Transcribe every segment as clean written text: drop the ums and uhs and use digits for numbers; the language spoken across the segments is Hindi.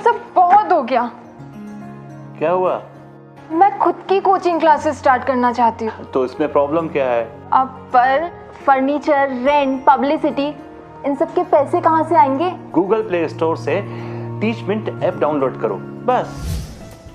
सब बहुत हो गया। क्या हुआ? मैं खुद की कोचिंग क्लासेस स्टार्ट करना चाहती हूँ। तो इसमें प्रॉब्लम क्या है? अब पर फर्नीचर, रेंट, पब्लिसिटी, इन सब के पैसे कहाँ से आएंगे? गूगल प्ले स्टोर से टीचमिंट ऐप डाउनलोड करो, बस।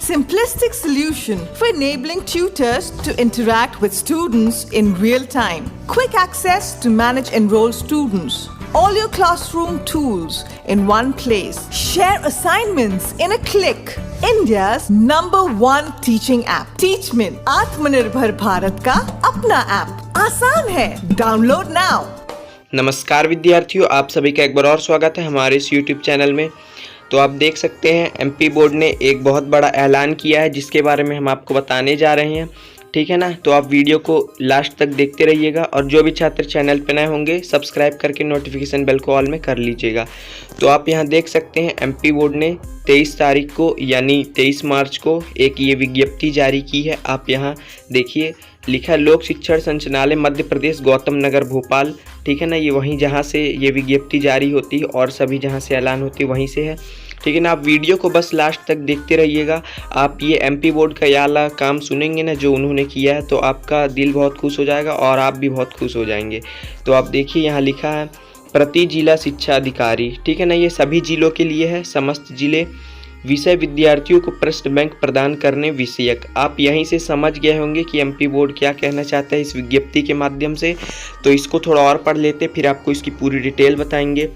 Simplistic solution for enabling tutors to interact with students in real time. Quick access to manage enrolled students. All your classroom tools in one place. Share assignments in a click. India's #1 teaching app. Teachment, आत्मनिर्भर भारत का अपना ऐप। आसान है, डाउनलोड नाउ। नमस्कार विद्यार्थियों, आप सभी का एक बार और स्वागत है हमारे इस YouTube चैनल में। तो आप देख सकते हैं एमपी बोर्ड ने एक बहुत बड़ा ऐलान किया है जिसके बारे में हम आपको बताने जा रहे हैं, ठीक है ना। तो आप वीडियो को लास्ट तक देखते रहिएगा और जो भी छात्र चैनल पर नए होंगे सब्सक्राइब करके नोटिफिकेशन बेल को ऑल में कर लीजिएगा। तो आप यहाँ देख सकते हैं एमपी बोर्ड ने 23 तारीख को यानी 23 मार्च को एक ये विज्ञप्ति जारी की है। आप यहाँ देखिए, लिखा है लोक शिक्षण संचालनालय मध्य प्रदेश गौतम नगर भोपाल, ठीक है ना। ये वहीं जहाँ से ये विज्ञप्ति जारी होती है और सभी जहाँ से ऐलान होती है वहीं से है, ठीक है ना। आप वीडियो को बस लास्ट तक देखते रहिएगा। आप ये एमपी बोर्ड का ये वाला काम सुनेंगे ना जो उन्होंने किया है, तो आपका दिल बहुत खुश हो जाएगा और आप भी बहुत खुश हो जाएंगे। तो आप देखिए यहाँ लिखा है प्रति जिला शिक्षा अधिकारी, ठीक है ना। ये सभी जिलों के लिए है, समस्त जिले। विषय विद्यार्थियों को प्रश्न बैंक प्रदान करने विषयक। आप यहीं से समझ गए होंगे कि एमपी बोर्ड क्या कहना चाहता है इस विज्ञप्ति के माध्यम से। तो इसको थोड़ा और पढ़ लेते, फिर आपको इसकी पूरी डिटेल बताएंगे।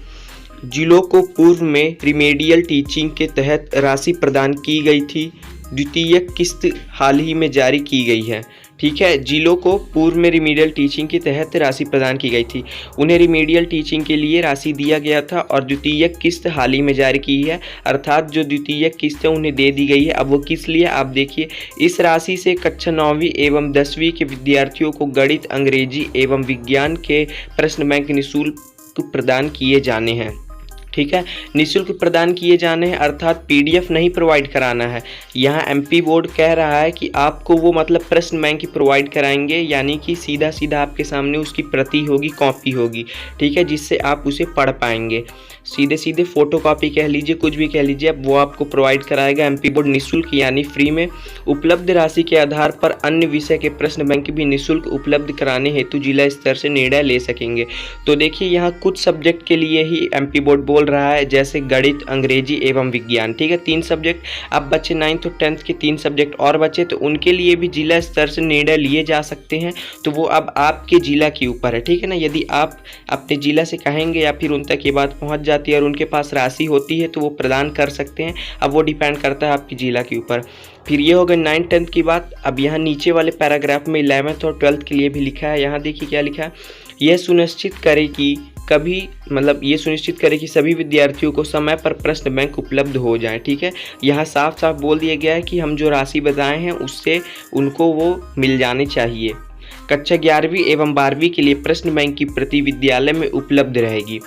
जिलों को पूर्व में रिमेडियल टीचिंग के तहत राशि प्रदान की गई थी, द्वितीय किस्त हाल ही में जारी की गई है, ठीक है। जिलों को पूर्व में रिमेडियल टीचिंग के तहत राशि प्रदान की गई थी, उन्हें रिमेडियल टीचिंग के लिए राशि दिया गया था और द्वितीय किस्त हाल ही में जारी की है, अर्थात जो द्वितीय किस्त है उन्हें दे दी गई है। अब वो किस लिए, आप देखिए, इस राशि से कक्षा 9वीं एवं 10वीं के विद्यार्थियों को गणित, अंग्रेजी एवं विज्ञान के प्रश्न बैंक निःशुल्क प्रदान किए जाने हैं, ठीक है। निःशुल्क प्रदान किए जाने हैं अर्थात पीडीएफ नहीं प्रोवाइड कराना है। यहाँ एमपी बोर्ड कह रहा है कि आपको वो मतलब प्रश्न बैंक ही प्रोवाइड कराएंगे, यानी कि सीधा सीधा आपके सामने उसकी प्रति होगी, कॉपी होगी, ठीक है, जिससे आप उसे पढ़ पाएंगे। सीधे सीधे फोटो कॉपी कह लीजिए, कुछ भी कह लीजिए, अब वो आपको प्रोवाइड कराएगा एमपी बोर्ड निःशुल्क यानी फ्री में। उपलब्ध राशि के आधार पर अन्य विषय के प्रश्न बैंक भी निःशुल्क उपलब्ध कराने हेतु जिला स्तर से निर्णय ले सकेंगे। तो देखिए यहाँ कुछ सब्जेक्ट के लिए ही एमपी बोर्ड बोल रहा है, जैसे गणित, अंग्रेजी एवं विज्ञान, ठीक है। 3 सब्जेक्ट अब बच्चे 9th और 10th के 3 सब्जेक्ट और बचे, तो उनके लिए भी जिला स्तर से निर्णय लिए जा सकते हैं। तो वो अब आपके जिला के ऊपर है, ठीक है ना। यदि आप अपने जिला से कहेंगे या फिर उन तक ये बात पहुंच जाती है और उनके पास राशि होती है तो वो प्रदान कर सकते हैं। अब वो डिपेंड करता है आपकी जिला के ऊपर। फिर ये हो गई 9th 10th की बात। अब यहाँ नीचे वाले पैराग्राफ में 11th और 12th के लिए भी लिखा है। यहाँ देखिए क्या लिखा है, यह सुनिश्चित करे कि सभी विद्यार्थियों को समय पर प्रश्न बैंक उपलब्ध हो जाए, ठीक है। यहाँ साफ साफ बोल दिया गया है कि हम जो राशि बताए हैं उससे उनको वो मिल जाने चाहिए। कक्षा 11वीं एवं 12वीं के लिए प्रश्न बैंक की प्रति विद्यालय में उपलब्ध रहेगी।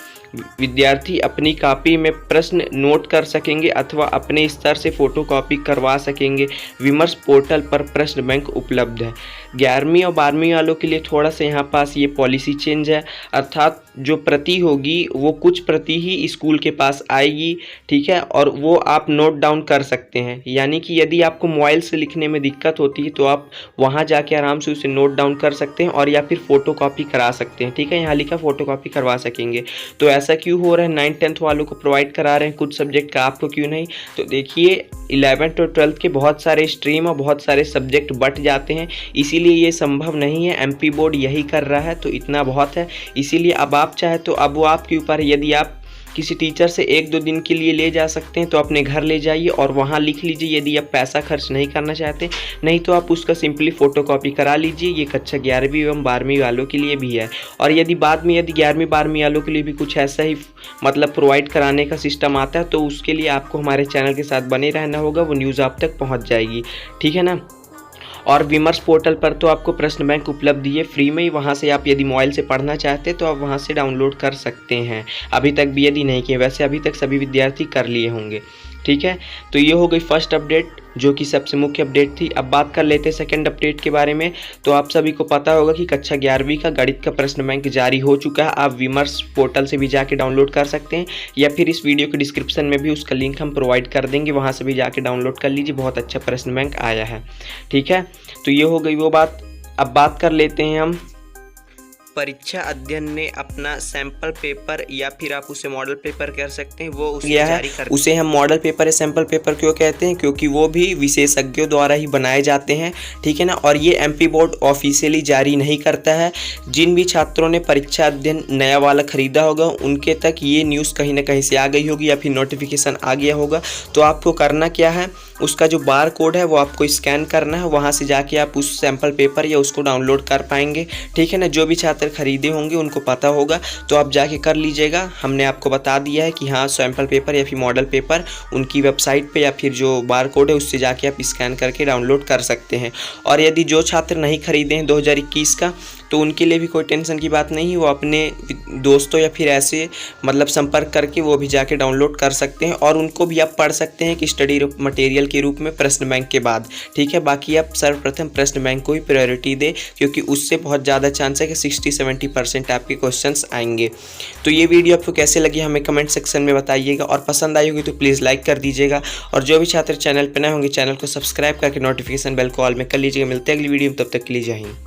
विद्यार्थी अपनी कॉपी में प्रश्न नोट कर सकेंगे अथवा अपने स्तर से फोटोकॉपी करवा सकेंगे। विमर्श पोर्टल पर प्रश्न बैंक उपलब्ध है। 11वीं और 12वीं वालों के लिए थोड़ा सा यहाँ पास ये पॉलिसी चेंज है, अर्थात जो प्रति होगी वो कुछ प्रति ही स्कूल के पास आएगी, ठीक है, और वो आप नोट डाउन कर सकते हैं। यानी कि यदि आपको मोबाइल से लिखने में दिक्कत होती है तो आप वहाँ जाके आराम से उसे नोट डाउन कर सकते हैं और या फिर फोटोकॉपी करा सकते हैं, ठीक है। यहाँ लिखा फोटोकॉपी करवा सकेंगे। तो ऐसा क्यों हो रहा है, 9th 10th वालों को प्रोवाइड करा रहे हैं कुछ सब्जेक्ट का, आपको क्यों नहीं? तो देखिए 11th और 12th के बहुत सारे स्ट्रीम और बहुत सारे सब्जेक्ट बट जाते हैं, इसीलिए ये संभव नहीं है। एमपी बोर्ड यही कर रहा है, तो इतना बहुत है। इसीलिए अब आप चाहे तो अब वो आपके ऊपर है। यदि आप किसी टीचर से 1-2 दिन के लिए ले जा सकते हैं तो अपने घर ले जाइए और वहाँ लिख लीजिए। यदि आप पैसा खर्च नहीं करना चाहते, नहीं तो आप उसका सिंपली फ़ोटोकॉपी करा लीजिए। ये कक्षा 11वीं एवं 12वीं वालों के लिए भी है। और यदि बाद में 11वीं 12वीं वालों के लिए भी कुछ ऐसा ही मतलब प्रोवाइड कराने का सिस्टम आता है तो उसके लिए आपको हमारे चैनल के साथ बने रहना होगा, वो न्यूज़ आप तक पहुँच जाएगी, ठीक है ना। और विमर्श पोर्टल पर तो आपको प्रश्न बैंक उपलब्ध है फ्री में ही, वहाँ से आप यदि मोबाइल से पढ़ना चाहते हैं तो आप वहाँ से डाउनलोड कर सकते हैं। अभी तक भी यदि नहीं किए, वैसे अभी तक सभी विद्यार्थी कर लिए होंगे, ठीक है, तो ये हो गई फर्स्ट अपडेट जो कि सबसे मुख्य अपडेट थी। अब बात कर लेते हैं सेकंड अपडेट के बारे में। तो आप सभी को पता होगा कि कक्षा 11वीं का गणित का प्रश्न बैंक जारी हो चुका है। आप विमर्श पोर्टल से भी जाके डाउनलोड कर सकते हैं या फिर इस वीडियो के डिस्क्रिप्शन में भी उसका लिंक हम प्रोवाइड कर देंगे, वहाँ से भी जाके डाउनलोड कर लीजिए। बहुत अच्छा प्रश्न बैंक आया है, ठीक है। तो ये हो गई वो बात। अब बात कर लेते हैं हम परीक्षा अध्ययन ने अपना सैंपल पेपर या फिर आप उसे मॉडल पेपर कह सकते हैं, वो उसे जारी कर, उसे हम मॉडल पेपर या सैंपल पेपर क्यों कहते हैं, क्योंकि वो भी विशेषज्ञों द्वारा ही बनाए जाते हैं, ठीक है ना। और ये एमपी बोर्ड ऑफिशियली जारी नहीं करता है। जिन भी छात्रों ने परीक्षा अध्ययन नया वाला खरीदा होगा उनके तक ये न्यूज़ कहीं ना कहीं से आ गई होगी या फिर नोटिफिकेशन आ गया होगा। तो आपको करना क्या है, उसका जो बार कोड है वो आपको स्कैन करना है, वहाँ से जाके आप उस सैंपल पेपर या उसको डाउनलोड कर पाएंगे, ठीक है ना। जो भी छात्र खरीदे होंगे उनको पता होगा, तो आप जाके कर लीजिएगा। हमने आपको बता दिया है कि हाँ सैंपल पेपर या फिर मॉडल पेपर उनकी वेबसाइट पे या फिर जो बार कोड है उससे जाके आप स्कैन करके डाउनलोड कर सकते हैं। और यदि जो छात्र नहीं खरीदे हैं 2021 का, तो उनके लिए भी कोई टेंशन की बात नहीं है। वो अपने दोस्तों या फिर ऐसे मतलब संपर्क करके वो भी जाके डाउनलोड कर सकते हैं और उनको भी आप पढ़ सकते हैं कि स्टडी मटेरियल के रूप में प्रश्न बैंक के बाद, ठीक है। बाकी आप सर्वप्रथम प्रश्न बैंक को ही प्रायोरिटी दें, क्योंकि उससे बहुत ज़्यादा चांस है कि 60-70% आपके क्वेश्चंस आएंगे। तो ये वीडियो आपको कैसे लगी हमें कमेंट सेक्शन में बताइएगा, और पसंद आई होगी तो प्लीज़ लाइक कर दीजिएगा। और जो भी छात्र चैनल पर नए होंगे चैनल को सब्सक्राइब करके नोटिफिकेशन बेल को ऑल में कर लीजिएगा। मिलते हैं अगली वीडियो में, तब तक के लिए जय हिंद।